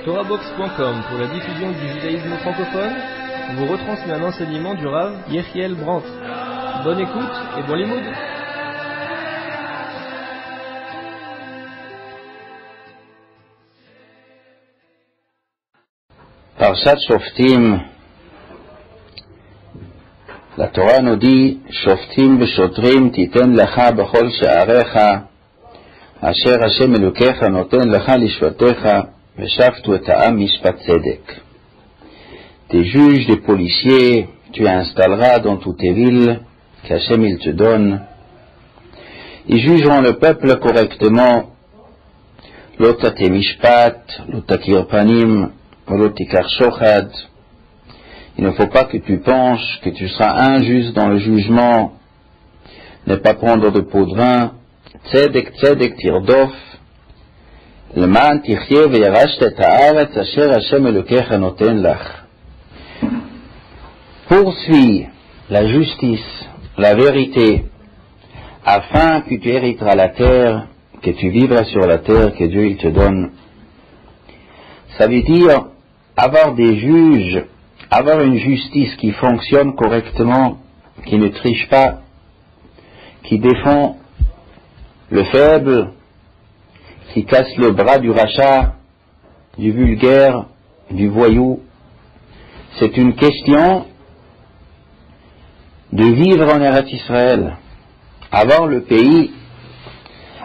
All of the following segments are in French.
Torahbox.com pour la diffusion du judaïsme francophone vous retransmet un enseignement du Rav Yechiel Brandt. Bonne écoute et bon limoud. Parshat Shoftim, la Torah nous dit Shoftim v'shotrim titen lecha b'chol she'arecha asher Hashem Elokecha noten lecha lishvatecha v'shaftu et ha'am mishpat tzedek. Des juges, des policiers, tu installeras dans toutes tes villes qu'Hashem il te donne. Ils jugeront le peuple correctement. Lo tate mishpat, lo takir panim, lo tikar shochad. Il ne faut pas que tu penches que tu seras injuste dans le jugement. Ne pas prendre de pot de vin. Tzedek tzedek tirdof. Leman tichye v'yarasht et ha'aretz asher Hashem Elokecha noten lach. Poursuis la justice, la vérité, afin que tu hériteras la terre, que tu vivras sur la terre que Dieu il te donne. Ça veut dire avoir des juges, avoir une justice qui fonctionne correctement, qui ne triche pas, qui défend le faible, qui casse le bras du rachat, du vulgaire, du voyou. C'est une question de vivre en Eretz Israël, avoir le pays.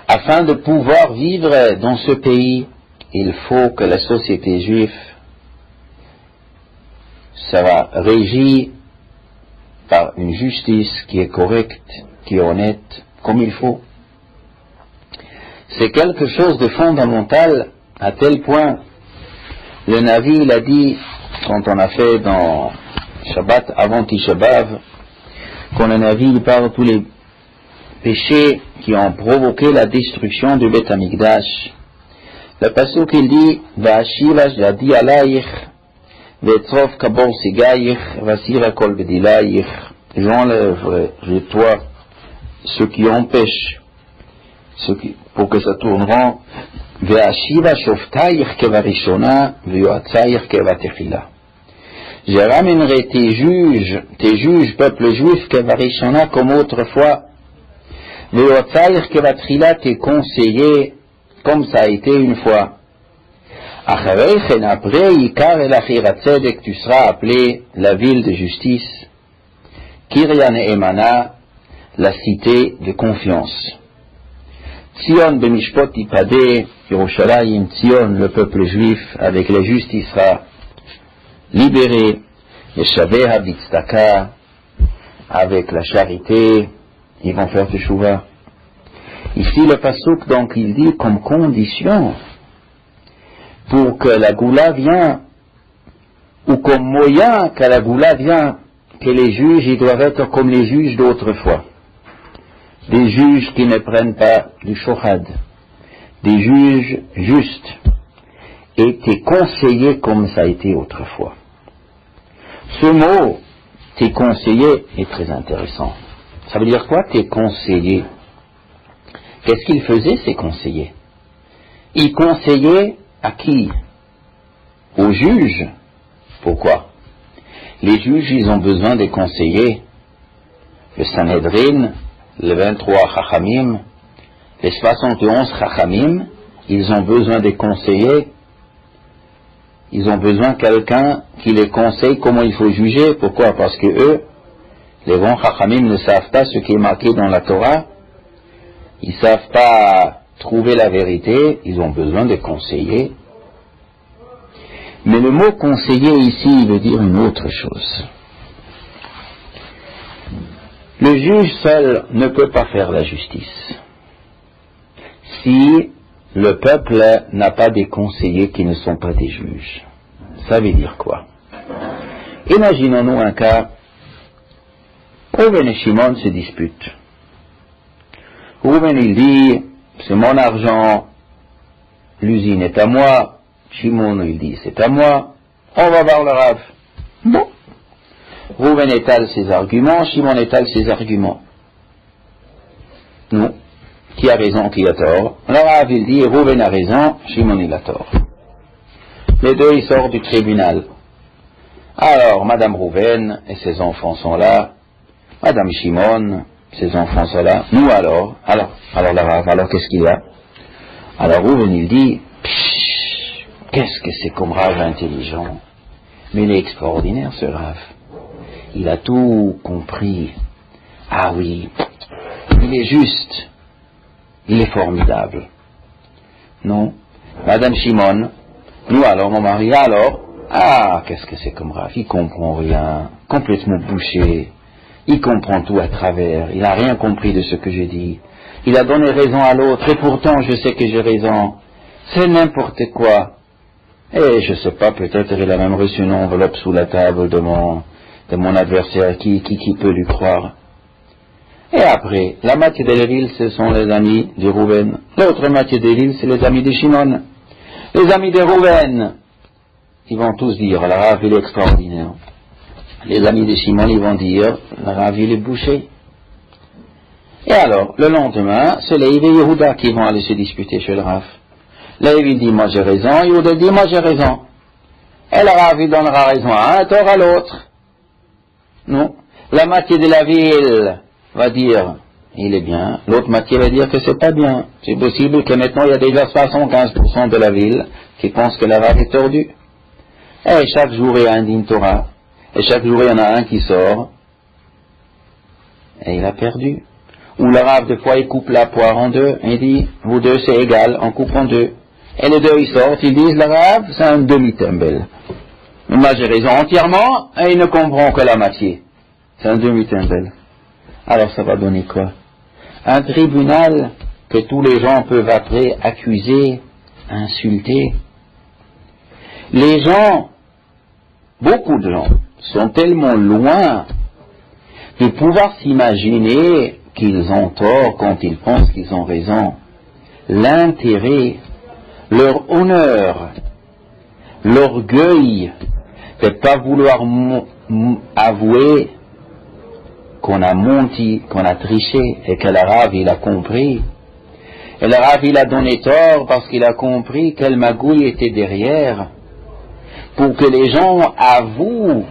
Afin de pouvoir vivre dans ce pays, il faut que la société juive sera régie par une justice qui est correcte, qui est honnête, comme il faut. C'est quelque chose de fondamental, à tel point, le Navi il a dit, quand on a fait dans Shabbat avant Tisha B'Av, quand le Navi il parle de tous les péchés qui ont provoqué la destruction du Beth Amikdash. Le pasuk il dit Va'ashivash yadi alayich ve'etzrof kabor sigayich v'asira kol bedilayich. J'enlèverai de toi ceux qui empêchent pour que ça tourneront. Ve'ashiva shoftayich kevarishona ve'yoatzayich kevatechila. Je ramènerai tes juges, peuple juif, kevarishona comme autrefois. Ve'yoatzayich kevatechila, tes conseillers, comme ça a été une fois. Achareichen, après, Yikar el Achirat Tzedek, tu seras appelé la ville de justice. Kiryan Emana, la cité de confiance. Tzion b'mishpot ipadeh, Yerushalayim, Tzion, le peuple juif, avec la justice sera libéré. Yeshaveha b'tzedaka, avec la charité, ils vont faire teshuva. Ici, le pasuk, donc, il dit comme condition pour que la goula vienne, ou comme moyen que la goula vienne, que les juges, ils doivent être comme les juges d'autrefois. Des juges qui ne prennent pas du shochad, des juges justes, et tes conseillers comme ça a été autrefois. Ce mot, tes conseillers, est très intéressant. Ça veut dire quoi, tes conseillers? Qu'est-ce qu'ils faisaient, ces conseillers? Ils conseillaient à qui? Aux juges. Pourquoi? Les juges, ils ont besoin des conseillers. Le Sanhedrin, les 23 Chachamim, les 71 Chachamim, ils ont besoin des conseillers. Ils ont besoin de quelqu'un qui les conseille comment il faut juger. Pourquoi? Parce que eux, les grands Chachamim, ne savent pas ce qui est marqué dans la Torah. Ils ne savent pas trouver la vérité, ils ont besoin de conseillers. Mais le mot conseiller ici, il veut dire une autre chose. Le juge seul ne peut pas faire la justice. Si le peuple n'a pas des conseillers qui ne sont pas des juges. Ça veut dire quoi? Imaginons-nous un cas, Reuven et Shimon se disputent. Reuven il dit, c'est mon argent, l'usine est à moi. Shimon il dit, c'est à moi. On va voir le Rav. Bon. Reuven étale ses arguments, Shimon étale ses arguments. Non. Qui a raison, qui a tort? Le Rav il dit, Reuven a raison, Shimon il a tort. Les deux, ils sortent du tribunal. Alors, Madame Rouven et ses enfants sont là. Madame Shimon, ses enfants sont là. Nous alors la Rav, alors qu'est-ce qu'il y a? Alors Rouven, il dit, qu'est-ce que c'est comme Rav intelligent? Mais il est extraordinaire, ce Rav. Il a tout compris. Ah oui, il est juste. Il est formidable. Non, Madame Shimon, nous alors, mon mari, alors, qu'est-ce que c'est comme Rav? Il comprend rien, complètement bouché. Il comprend tout à travers. Il n'a rien compris de ce que j'ai dit. Il a donné raison à l'autre, et pourtant je sais que j'ai raison. C'est n'importe quoi. Et je sais pas, peut-être il a même reçu une enveloppe sous la table de mon adversaire, qui peut lui croire. Et après, la moitié de la ville, ce sont les amis de Rouven. L'autre moitié de la ville, c'est les amis de Shimon. Les amis de Rouven, ils vont tous dire, la Rav, il est extraordinaire. Les amis de Shimon, ils vont dire, la Rav, il est bouché. Et alors, le lendemain, c'est Lévi et Yehuda qui vont aller se disputer chez le Rav. Lévi dit, moi j'ai raison, Yehuda dit, moi j'ai raison. Et le Rav, il donnera raison à un, tort à l'autre. Non. La moitié de la ville va dire, il est bien. L'autre moitié va dire que c'est pas bien. C'est possible que maintenant, il y a déjà 75% de la ville qui pense que la Rav est tordue. Et chaque jour, il y a un din Torah. Et chaque jour, il y en a un qui sort. Et il a perdu. Ou le Rav, des fois, il coupe la poire en deux. Et il dit, vous deux, c'est égal, on coupe en deux. Et les deux, ils sortent, ils disent, le Rav, c'est un demi-tembel. Moi, j'ai raison entièrement, et il ne comprend que la moitié. C'est un demi-tembel. Alors, ça va donner quoi? Un tribunal que tous les gens peuvent après accuser, insulter. Les gens, beaucoup de gens, sont tellement loin de pouvoir s'imaginer qu'ils ont tort quand ils pensent qu'ils ont raison. L'intérêt, leur honneur, l'orgueil de ne pas vouloir avouer qu'on a menti, qu'on a triché, et que le Rav, il a compris. Et le Rav, il a donné tort parce qu'il a compris quelle magouille était derrière, pour que les gens avouent,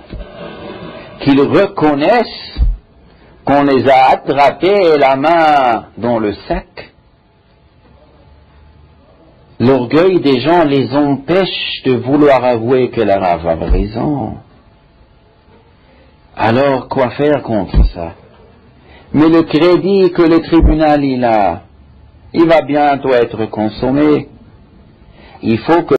qu'ils reconnaissent qu'on les a attrapés la main dans le sac. L'orgueil des gens les empêche de vouloir avouer que le Rav avait raison. Alors, quoi faire contre ça? Mais le crédit que le tribunal il va bientôt être consommé. Il faut que